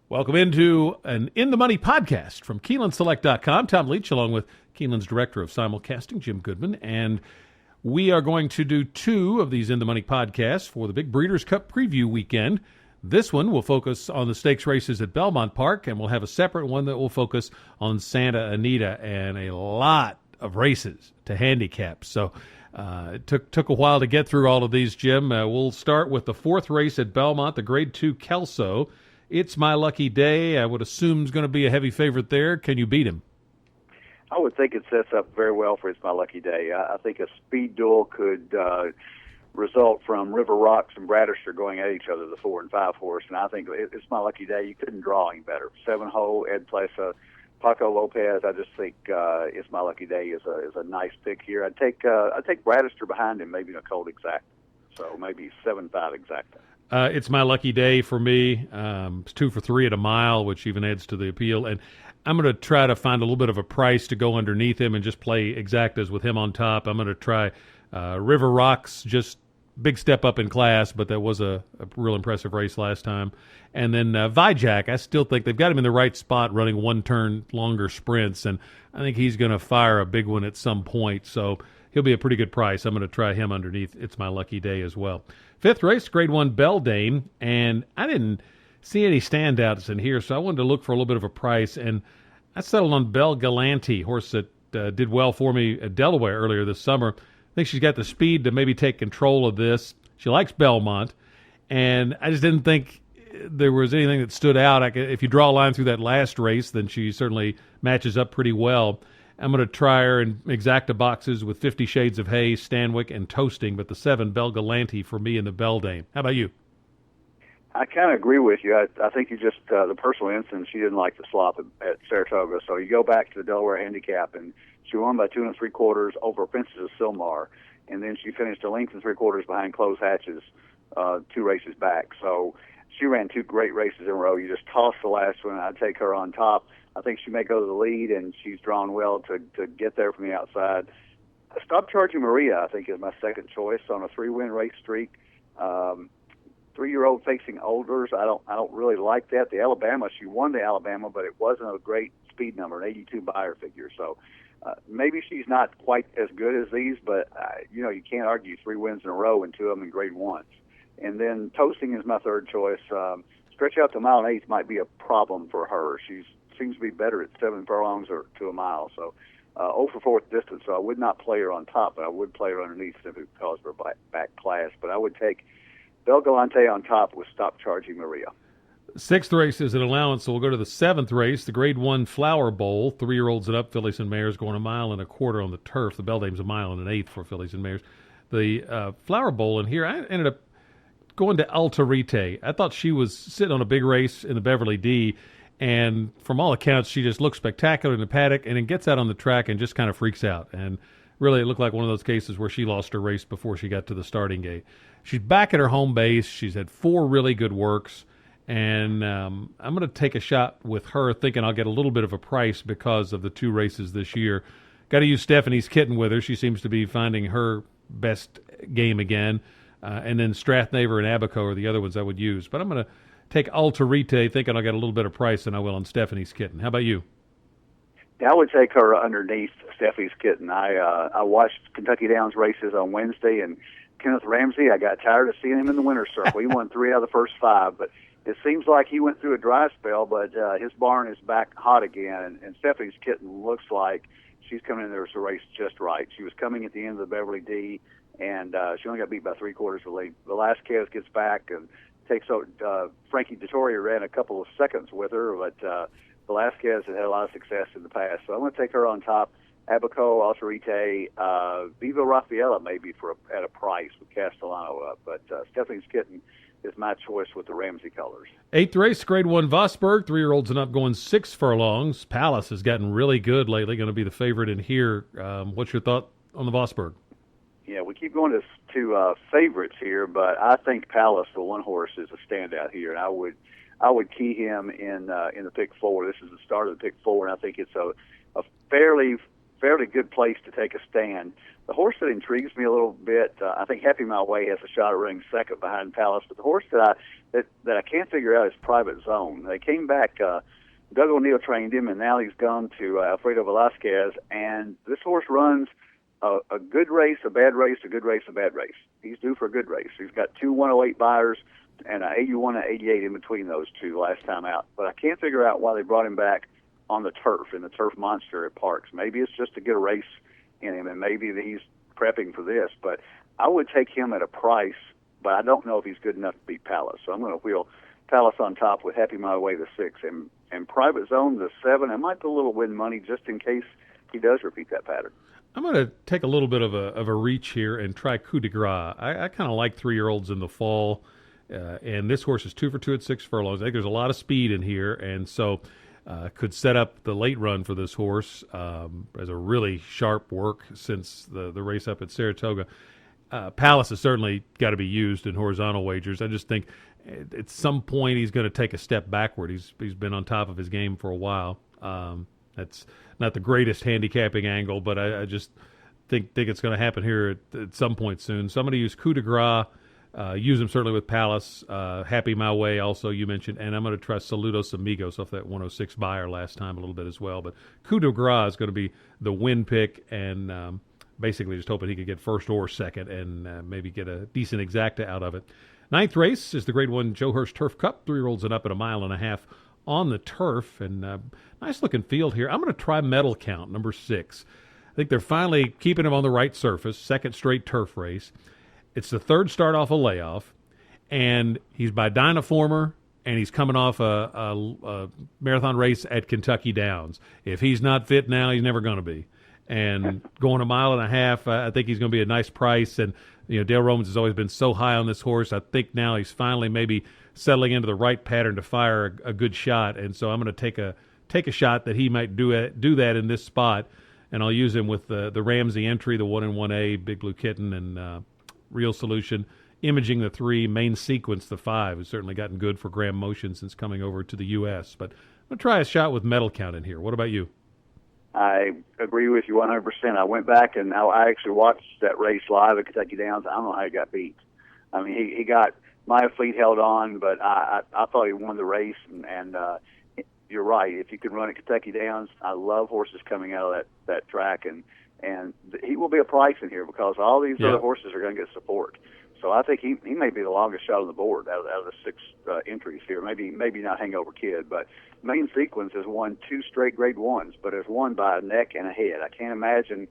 Welcome into an In the Money podcast from KeenelandSelect.com. Tom Leach, along with Keeneland's director of simulcasting, Jim Goodman. And we are going to do two of these In the Money podcasts for the big Breeders' Cup preview weekend. This one will focus on the stakes races at Belmont Park, and we'll have a separate one that will focus on Santa Anita and a lot of races to handicap. So it took a while to get through all of these, Jim. We'll start with the fourth race at Belmont, the Grade 2 Kelso. It's My Lucky Day. I would assume is going to be a heavy favorite there. Can you beat him? I would think it sets up very well for It's My Lucky Day. I think a speed duel could result from River Rocks and Braddister going at each other, the 4 and 5 horse, and I think It's My Lucky Day. You couldn't draw any better. 7-hole, Ed Plesa, Paco Lopez. I just think It's My Lucky Day is a nice pick here. I'd take Braddister behind him, maybe in a cold exact, so maybe 7-5 exact. It's My Lucky Day for me. It's 2 for 3 at a mile, which even adds to the appeal. And I'm going to try to find a little bit of a price to go underneath him and just play exactas with him on top. I'm going to try River Rocks, just big step up in class, but that was a real impressive race last time. And then Vijak, I still think they've got him in the right spot running one-turn longer sprints, and I think he's going to fire a big one at some point. So he'll be a pretty good price. I'm going to try him underneath It's My Lucky Day as well. Fifth race, Grade 1 Beldame, and I didn't see any standouts in here, so I wanted to look for a little bit of a price, and I settled on Belle Galante, horse that did well for me at Delaware earlier this summer. I think she's got the speed to maybe take control of this. She likes Belmont, and I just didn't think there was anything that stood out. If you draw a line through that last race, then she certainly matches up pretty well. I'm going to try her in exacta boxes with 50 Shades of Hay, Stanwyck, and Toasting, but the 7, Belle Galante for me in the Beldame. How about you? I kind of agree with you. I think you just, the personal instance, she didn't like the slop at Saratoga. So you go back to the Delaware handicap, and she won by 2 3/4 over Princess of Silmar, and then she finished a length and 3/4 behind Close Hatches 2 races back. So she ran 2 great races in a row. You just toss the last one, and I'd take her on top. I think she may go to the lead, and she's drawn well to get there from the outside. Stop Charging Maria, I think, is my second choice on a 3-win race streak. 3-year-old facing olders, I don't really like that. The Alabama, she won the Alabama, but it wasn't a great speed number, an 82 buyer figure. So maybe she's not quite as good as these, but you can't argue 3 wins in a row and 2 of them in Grade 1s. And then Toasting is my third choice. Stretch out to 1 1/8 might be a problem for her. She seems to be better at 7 furlongs or to a mile. So 0 for 4th distance, so I would not play her on top, but I would play her underneath simply because of her back class. But I would take Belle Galante on top with Stop Charging Maria. Sixth race is an allowance, so we'll go to the 7th race, the Grade 1 Flower Bowl. 3-year-olds and up, fillies and mares, going 1 1/4 on the turf. The Beldame's 1 1/8 for fillies and mares. The Flower Bowl in here, I ended up going to Altarite. I thought she was sitting on a big race in the Beverly D, and from all accounts, she just looks spectacular in the paddock, and then gets out on the track and just kind of freaks out. And really, it looked like one of those cases where she lost her race before she got to the starting gate. She's back at her home base. She's had 4 really good works, and I'm going to take a shot with her, thinking I'll get a little bit of a price because of the 2 races this year. Got to use Stephanie's Kitten with her. She seems to be finding her best game again. And then Strathnaver and Abaco are the other ones I would use. But I'm going to take Altarite, thinking I'll get a little better price than I will on Stephanie's Kitten. How about you? Yeah, I would take her underneath Stephanie's Kitten. I watched Kentucky Downs races on Wednesday, and Kenneth Ramsey, I got tired of seeing him in the winner's circle. He won 3 out of the first 5, but it seems like he went through a dry spell, but his barn is back hot again, and Stephanie's Kitten looks like she's coming in there to race just right. She was coming at the end of the Beverly D, and she only got beat by 3/4 of the lead. Velasquez gets back and takes out Frankie Dettori, ran a couple of seconds with her, but Velasquez had a lot of success in the past. So I'm going to take her on top. Abaco, Altarite, Viva Raffaella maybe at a price with Castellano up. But Stephanie's Kitten is my choice with the Ramsey colors. 8th race, Grade 1 Vosburg. 3-year-olds and up, going 6 furlongs. Palace has gotten really good lately, going to be the favorite in here. What's your thought on the Vosburg? Yeah, we keep going to favorites here, but I think Palace, the 1 horse, is a standout here, and I would key him in the pick 4. This is the start of the pick 4, and I think it's a fairly fairly good place to take a stand. The horse that intrigues me a little bit, I think Happy My Way has a shot at running second behind Palace, but the horse that I can't figure out is Private Zone. They came back. Doug O'Neill trained him, and now he's gone to Alfredo Velasquez, and this horse runs a good race, a bad race, a good race, a bad race. He's due for a good race. He's got two 108 buyers and an 81 and 88 in between those two last time out. But I can't figure out why they brought him back on the turf, in the Turf Monster at Parks. Maybe it's just to get a race in him, and maybe he's prepping for this. But I would take him at a price, but I don't know if he's good enough to beat Palace. So I'm going to wheel Palace on top with Happy My Way, the 6, and Private Zone, the 7. I might put a little win money just in case he does repeat that pattern. I'm going to take a little bit of a reach here and try Coup de Grace. I kind of like 3-year-olds in the fall, and this horse is 2 for 2 at 6 furlongs. I think there's a lot of speed in here, and so could set up the late run for this horse as a really sharp work since the race up at Saratoga. Palace has certainly got to be used in horizontal wagers. I just think at some point he's going to take a step backward. He's been on top of his game for a while. That's not the greatest handicapping angle, but I just think it's going to happen here at some point soon. So I'm going to use Coup de Grace, use him certainly with Palace, Happy My Way also you mentioned, and I'm going to try Saludos Amigos off that 106 buyer last time a little bit as well. But Coup de Grace is going to be the win pick, and basically just hoping he could get first or second and maybe get a decent exacta out of it. Ninth race is the Grade 1 Joe Hurst Turf Cup, 3-year-olds and up at 1.5 miles on the turf, and nice looking field here. I'm going to try Medal Count, number 6. I think they're finally keeping him on the right surface, second straight turf race. It's the third start off a layoff, and he's by Dynaformer, and he's coming off a marathon race at Kentucky Downs. If he's not fit now, he's never going to be. And going 1.5 miles, I think he's going to be a nice price. And Dale Romans has always been so high on this horse. I think now he's finally maybe settling into the right pattern to fire a good shot. And so I'm going to take a shot that he might do that in this spot. And I'll use him with the Ramsey entry, the 1 and 1A, Big Blue Kitten, and Real Solution. Imaging, the 3, Main Sequence, the 5, has certainly gotten good for Graham Motion since coming over to the U.S. But I'm going to try a shot with Medal Count in here. What about you? I agree with you 100%. I went back and I actually watched that race live at Kentucky Downs. I don't know how he got beat. I mean, he got Maya Fleet held on, but I thought he won the race. And you're right. If you can run at Kentucky Downs, I love horses coming out of that track, and he will be a price in here because all these other horses are going to get support. So I think he may be the longest shot on the board out of the 6 entries here. Maybe not Hangover Kid, but Main Sequence has won 2 straight Grade 1s, but has won by a neck and a head. I can't imagine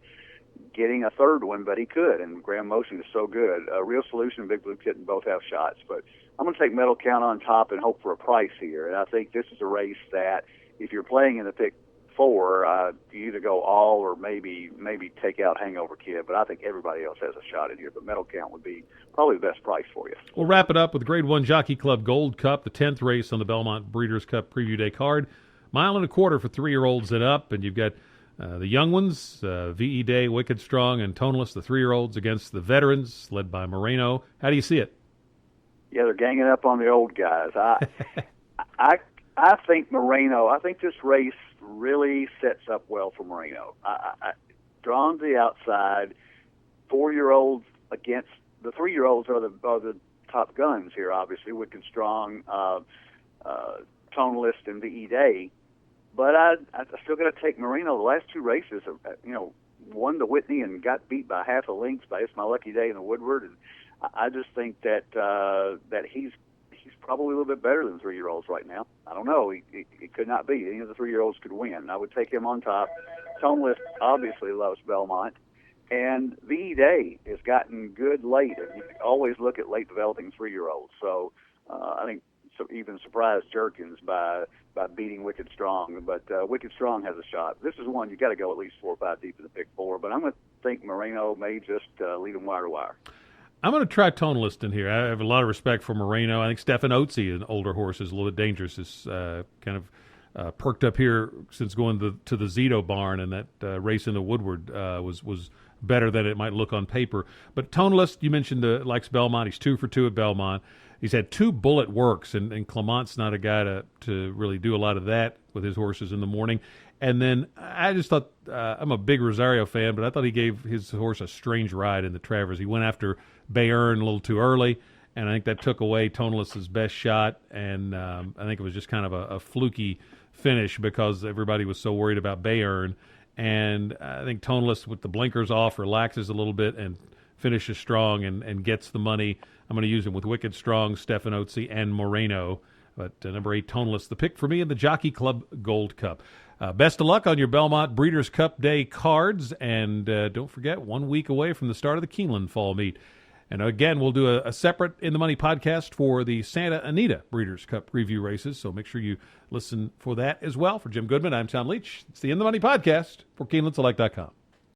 getting a third one, but he could, and Graham Motion is so good. Real Solution and Big Blue Kitten both have shots, but I'm going to take Medal Count on top and hope for a price here. And I think this is a race that if you're playing in the pick 4, you either go all or maybe take out Hangover Kid, but I think everybody else has a shot in here. But Medal Count would be probably the best price for you. We'll wrap it up with the Grade 1 Jockey Club Gold Cup, the 10th race on the Belmont Breeders' Cup Preview Day card. 1.25 miles for 3-year-olds and up, and you've got the young ones, V.E. Day, Wicked Strong, and Toneless, the 3-year-olds, against the veterans, led by Moreno. How do you see it? Yeah, they're ganging up on the old guys. I think Moreno, I think this race really sets up well for Moreno. Drawn to the outside, 4-year-olds against the 3-year-olds are the top guns here, obviously, Wicked Strong, Toneless, and V.E. Day. But I still got to take Moreno. The last 2 races, won the Whitney and got beat by half a length by It's My Lucky Day in the Woodward. And I just think that he's probably a little bit better than 3-year-olds right now. I don't know. He could not be. Any of the 3-year-olds could win. I would take him on top. Toneless obviously loves Belmont. And V.E. Day has gotten good late. And you always look at late developing 3-year-olds. So I think even surprised Jerkins by beating Wicked Strong. But Wicked Strong has a shot. This is one you got to go at least 4 or 5 deep in the pick 4. But I'm going to think Moreno may just lead him wire to wire. I'm going to try Toneless in here. I have a lot of respect for Moreno. I think Stefan Otzi, an older horse, is a little bit dangerous. Is kind of perked up here since going to the Zito barn, and that race in the Woodward was better than it might look on paper. But Toneless, you mentioned likes Belmont. He's 2 for 2 at Belmont. he's had 2 bullet works, and Clement's not a guy to really do a lot of that with his horses in the morning. And then I just thought, I'm a big Rosario fan, but I thought he gave his horse a strange ride in the Travers. He went after Bayern a little too early, and I think that took away Toneless's best shot, and I think it was just kind of a fluky finish because everybody was so worried about Bayern. And I think Toneless, with the blinkers off, relaxes a little bit and finishes strong and gets the money. I'm going to use him with Wicked Strong, Stefanozzi, and Moreno. But number 8, Toneless, the pick for me in the Jockey Club Gold Cup. Best of luck on your Belmont Breeders' Cup Day cards. And don't forget, 1 week away from the start of the Keeneland Fall Meet. And again, we'll do a separate In the Money podcast for the Santa Anita Breeders' Cup preview races. So make sure you listen for that as well. For Jim Goodman, I'm Tom Leach. It's the In the Money podcast for KeenelandSelect.com.